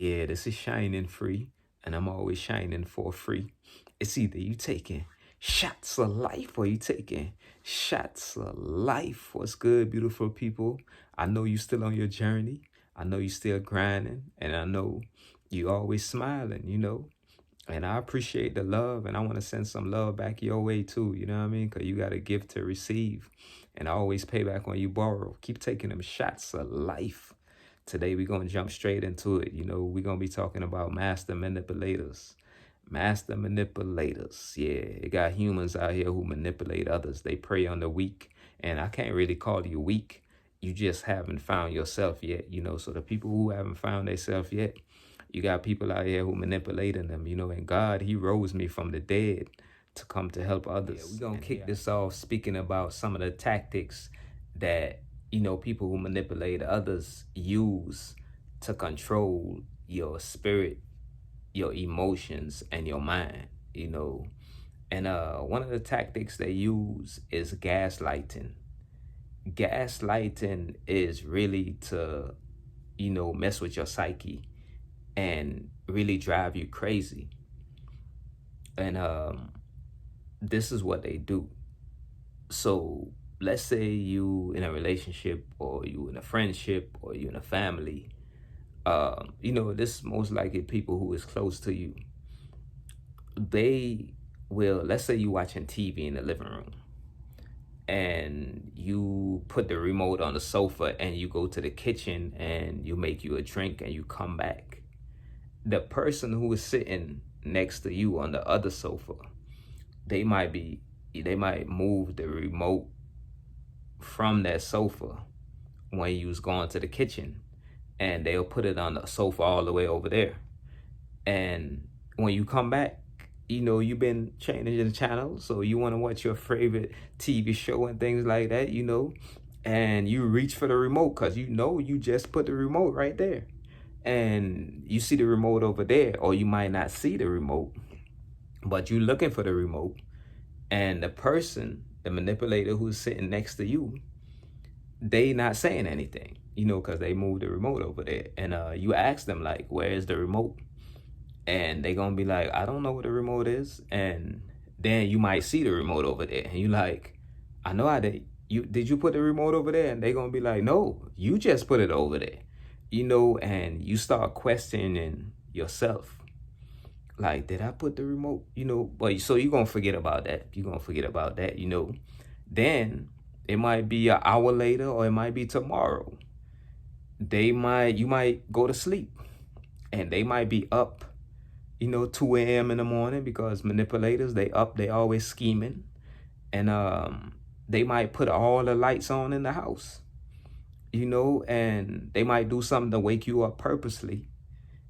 Yeah, this is shining free, and I'm always shining for free. It's either you taking shots of life or you taking shots of life. What's good, beautiful people? I know you still on your journey. I know you still grinding, and I know you always smiling. And I appreciate the love, and I want to send some love back your way too. You know what I mean? Because you got a gift to receive, and I always pay back when you borrow. Keep taking them shots of life. Today, we're going to jump straight into it. We're going to be talking about master manipulators. Master manipulators. Yeah, it got humans out here who manipulate others. They prey on the weak, and I can't really call you weak. You just haven't found yourself yet. So the people who haven't found themselves yet, you got people out here who manipulating them. And God, he rose me from the dead to come to help others. Yeah, we're going to kick this off speaking about some of the tactics that, people who manipulate others use to control your spirit, your emotions, and your mind. And one of the tactics they use is gaslighting. Gaslighting is really to, mess with your psyche and really drive you crazy. And this is what they do. So let's say you in a relationship, or you in a friendship, or you in a family. This most likely people who is close to you. They will, let's say you watching TV in the living room, and you put the remote on the sofa, and you go to the kitchen and you make you a drink, and you come back. The person who is sitting next to you on the other sofa, they might move the remote from that sofa when you was going to the kitchen, and they'll put it on the sofa all the way over there. And when you come back, you've been changing the channel, so you want to watch your favorite TV show and things like that, and you reach for the remote because you just put the remote right there, and you see the remote over there, or you might not see the remote, but you're looking for the remote, and the manipulator who's sitting next to you, they not saying anything, because they moved the remote over there. And you ask them, like, where is the remote? And they gonna be like, I don't know where the remote is. And then you might see the remote over there, and you like, I know I did. Did you put the remote over there? And they gonna be like, no, you just put it over there. And you start questioning yourself. Like, did I put the remote? But so you're gonna forget about that. Then it might be an hour later, or it might be tomorrow. You might go to sleep, and they might be up, 2 a.m. in the morning, because manipulators, they always scheming. And they might put all the lights on in the house, and they might do something to wake you up purposely.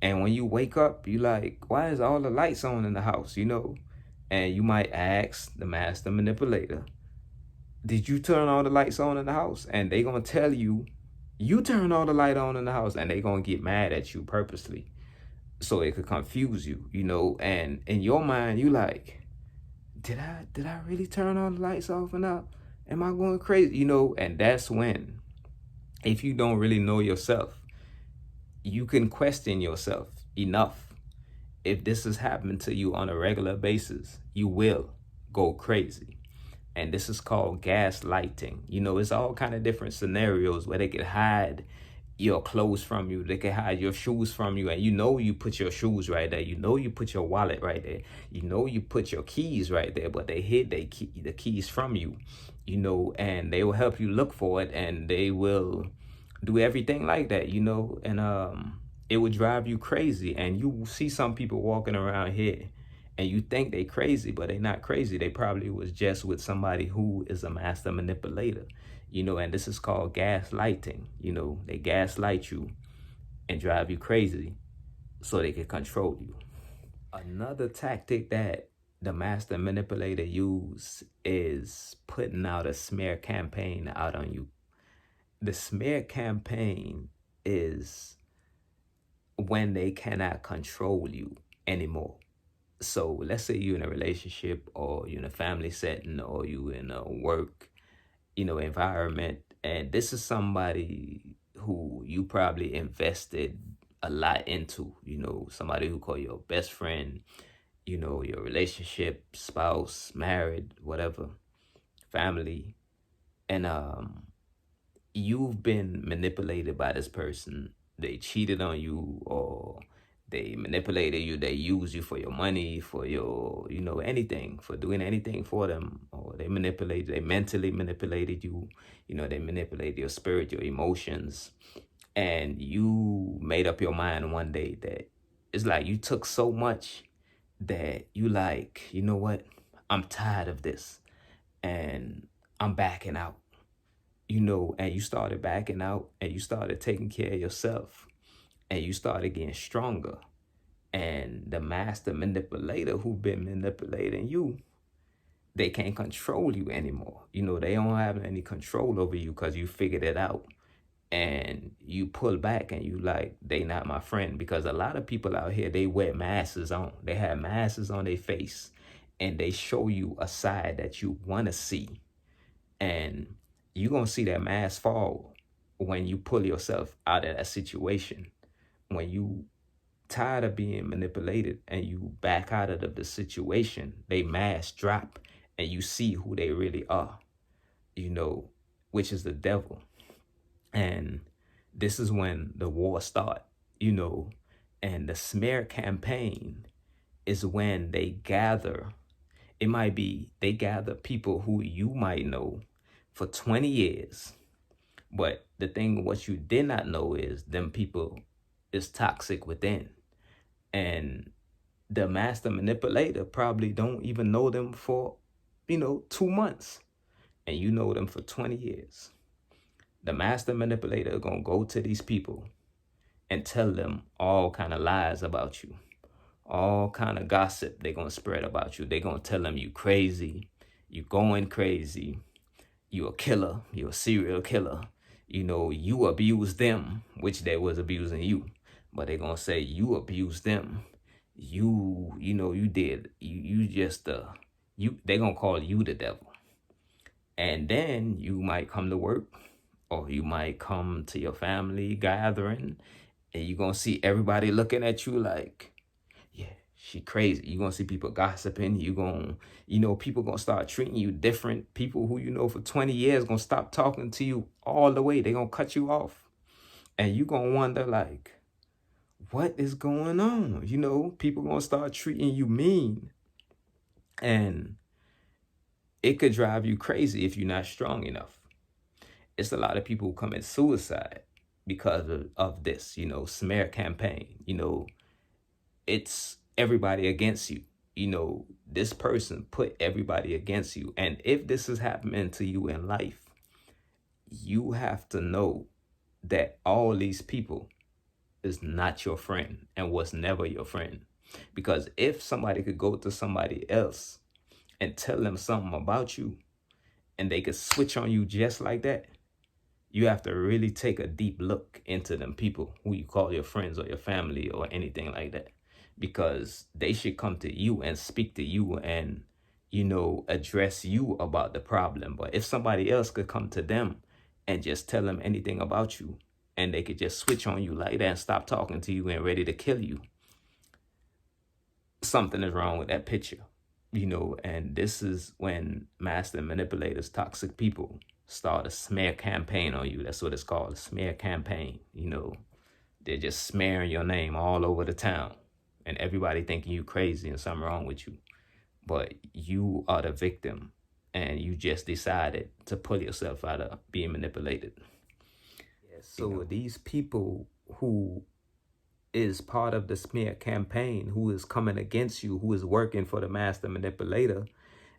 And when you wake up, you like, why is all the lights on in the house, And you might ask the master manipulator, did you turn all the lights on in the house? And they gonna tell you, you turn all the light on in the house, and they gonna get mad at you purposely, so it could confuse you, And in your mind, you like, did I really turn all the lights off and out? Am I going crazy? And that's when, if you don't really know yourself, you can question yourself enough. If this is happening to you on a regular basis, you will go crazy. And this is called gaslighting. It's all kind of different scenarios where they could hide your clothes from you. They can hide your shoes from you. And you put your shoes right there. You put your wallet right there. You put your keys right there. But they hid the keys from you, and they will help you look for it. And they will do everything like that, And it would drive you crazy. And you see some people walking around here, and you think they crazy, but they not crazy. They probably was just with somebody who is a master manipulator, and this is called gaslighting. They gaslight you and drive you crazy so they can control you. Another tactic that the master manipulator use is putting out a smear campaign out on you. The smear campaign is when they cannot control you anymore. So let's say you're in a relationship, or you're in a family setting, or you in a work, environment, and this is somebody who you probably invested a lot into, somebody who call you your best friend, your relationship, spouse, married, whatever, family, and you've been manipulated by this person. They cheated on you, or they manipulated you. They used you for your money, for your, anything, for doing anything for them. Or they mentally manipulated you. They manipulated your spirit, your emotions. And you made up your mind one day that it's like you took so much that you like, you know what? I'm tired of this, and I'm backing out, and you started backing out, and you started taking care of yourself, and you started getting stronger. And the master manipulator who been manipulating you, they can't control you anymore. They don't have any control over you because you figured it out. And you pull back and you like, they not my friend. Because a lot of people out here, they wear masks on. They have masks on their face, and they show you a side that you want to see. And you're going to see that mask fall when you pull yourself out of that situation. When you tired of being manipulated and you back out of the situation, they mask drop and you see who they really are, which is the devil. And this is when the war start, and the smear campaign is when they gather people who you might know for 20 years. But the thing, what you did not know is them people is toxic within. And the master manipulator probably don't even know them for, 2 months. And you know them for 20 years. The master manipulator gonna go to these people and tell them all kind of lies about you. All kind of gossip they gonna spread about you. They gonna tell them you crazy, you going crazy, you a killer, you a serial killer. You abused them, which they was abusing you. But they gonna say you abused them. You did. You just they gonna call you the devil. And then you might come to work, or you might come to your family gathering, and you're gonna see everybody looking at you like, yeah, she crazy. You're gonna see people gossiping. People gonna start treating you different. People who you know for 20 years gonna stop talking to you all the way. They gonna cut you off. And you gonna wonder like, what is going on? People gonna start treating you mean. And it could drive you crazy if you're not strong enough. It's a lot of people who commit suicide because of this, smear campaign. It's everybody against you. This person put everybody against you. And if this is happening to you in life, you have to know that all these people is not your friend and was never your friend. Because if somebody could go to somebody else and tell them something about you, and they could switch on you just like that, you have to really take a deep look into them people who you call your friends or your family or anything like that. Because they should come to you and speak to you and, address you about the problem. But if somebody else could come to them and just tell them anything about you, and they could just switch on you like that and stop talking to you and ready to kill you, something is wrong with that picture. And this is when master manipulators, toxic people, start a smear campaign on you. That's what it's called, a smear campaign. They're just smearing your name all over the town, and everybody thinking you crazy and something wrong with you. But you are the victim, and you just decided to pull yourself out of being manipulated. So these people who is part of the smear campaign, who is coming against you, who is working for the master manipulator,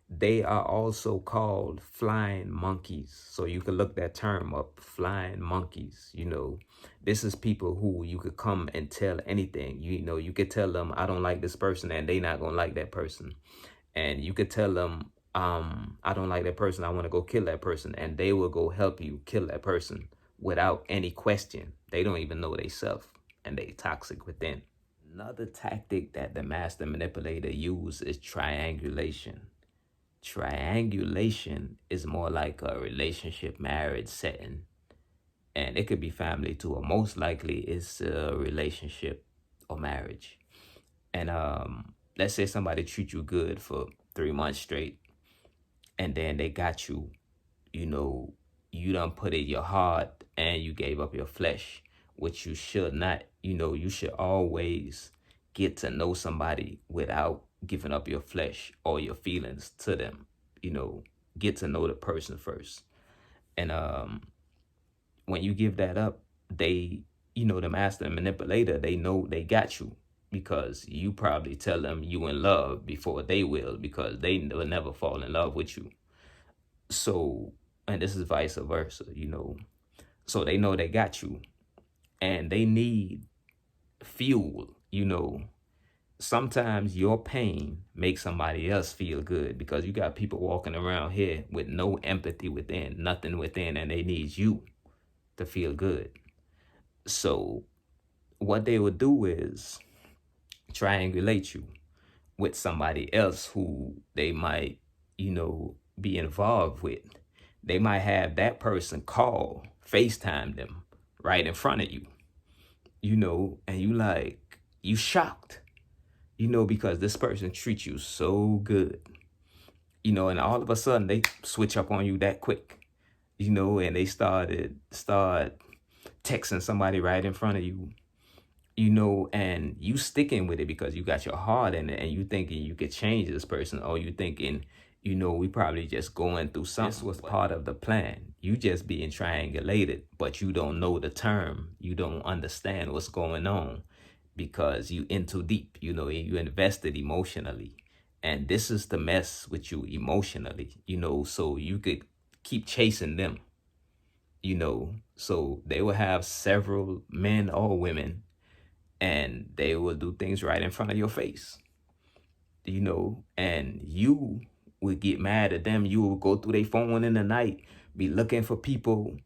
they are also called flying monkeys. So you can look that term up, flying monkeys. This is people who you could come and tell anything. You could tell them, I don't like this person, and they not gonna like that person. And you could tell them, I don't like that person, I want to go kill that person, and they will go help you kill that person without any question. They don't even know they self, and they toxic within. Another tactic that the master manipulator use is triangulation. Triangulation is more like a relationship marriage setting. And it could be family too, or most likely it's a relationship or marriage. And let's say somebody treat you good for 3 months straight, and then they got you, you know, you done put in your heart and you gave up your flesh, which you should not. You should always get to know somebody without giving up your flesh or your feelings to them. Get to know the person first. And when you give that up, they, the master and manipulator, they know they got you because you probably tell them you in love before they will, because they will never fall in love with you. So, and this is vice versa. So they know they got you and they need fuel. Sometimes your pain makes somebody else feel good, because you got people walking around here with no empathy within, nothing within, and they need you to feel good. So what they would do is triangulate you with somebody else who they might, be involved with. They might have that person call, FaceTime them right in front of you, and you shocked, because this person treats you so good, and all of a sudden they switch up on you that quick, and they start texting somebody right in front of you, and you sticking with it because you got your heart in it, and you thinking you could change this person, or you thinking, we probably just going through something. This was part of the plan. You just being triangulated, but you don't know the term. You don't understand what's going on because you in too deep, you invested emotionally. And this is the mess with you emotionally, so you could keep chasing them, so they will have several men or women, and they will do things right in front of your face, and you would get mad at them. You will go through their phone in the night, be looking for people.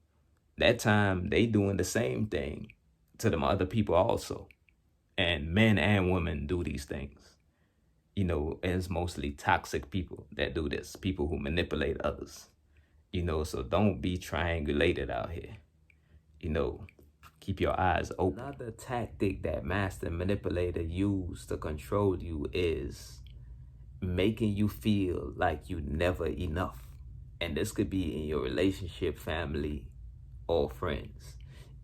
That time they doing the same thing to them other people also. And men and women do these things. And it's mostly toxic people that do this, people who manipulate others. So don't be triangulated out here. Keep your eyes open. Another tactic that master manipulator use to control you is making you feel like you never enough. And this could be in your relationship, family, or friends.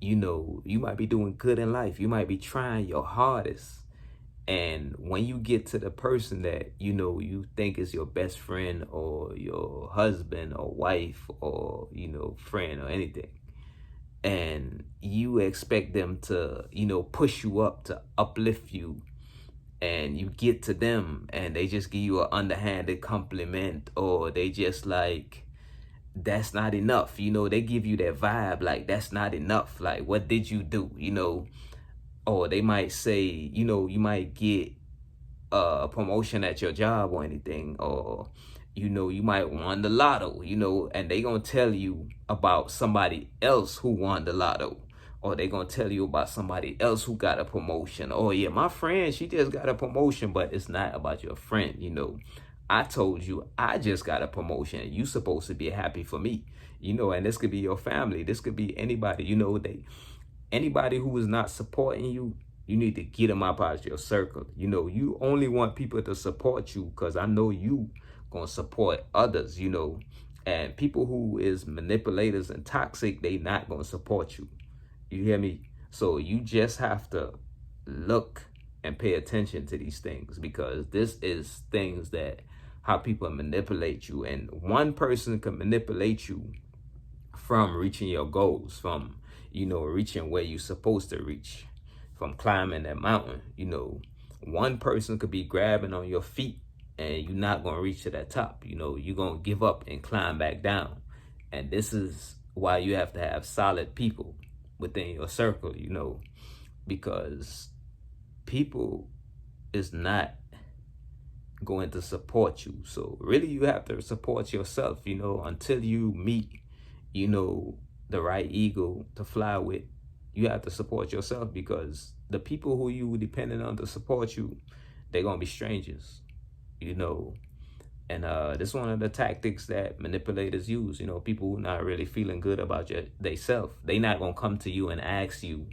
You might be doing good in life. You might be trying your hardest. And when you get to the person that, you think is your best friend or your husband or wife or, friend or anything, and you expect them to, push you up, to uplift you, and you get to them and they just give you an underhanded compliment, or they just like, that's not enough. They give you that vibe like, that's not enough. Like, what did you do? Or they might say, you might get a promotion at your job or anything, or you might won the lotto, and they gonna tell you about somebody else who won the lotto, or they gonna tell you about somebody else who got a promotion. Oh yeah, my friend, she just got a promotion. But it's not about your friend. I told you I just got a promotion, and you supposed to be happy for me. And this could be your family, this could be anybody. Anybody who is not supporting you, you need to get them up out of your circle. You only want people to support you because I know you gonna support others, and people who is manipulators and toxic, they not gonna support you. You hear me? So you just have to look and pay attention to these things, because this is things that how people manipulate you. And one person can manipulate you from reaching your goals, from reaching where you're supposed to reach, from climbing that mountain. One person could be grabbing on your feet and you're not going to reach to that top. You're going to give up and climb back down. And this is why you have to have solid people within your circle, because people is not going to support you. So really you have to support yourself, until you meet, the right eagle to fly with. You have to support yourself, because the people who you depending on to support you, they're going to be strangers, And this is one of the tactics that manipulators use. You know, people who not really feeling good about they self, they not gonna come to you and ask you,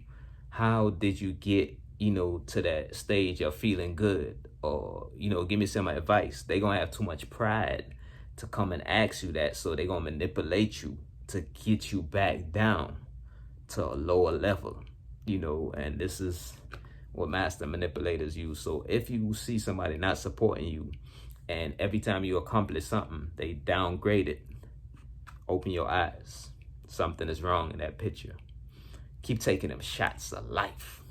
how did you get, to that stage of feeling good? Or, give me some advice. They gonna have too much pride to come and ask you that. So they gonna manipulate you to get you back down to a lower level, and this is what master manipulators use. So if you see somebody not supporting you, and every time you accomplish something, they downgrade it, open your eyes. Something is wrong in that picture. Keep taking them shots of life.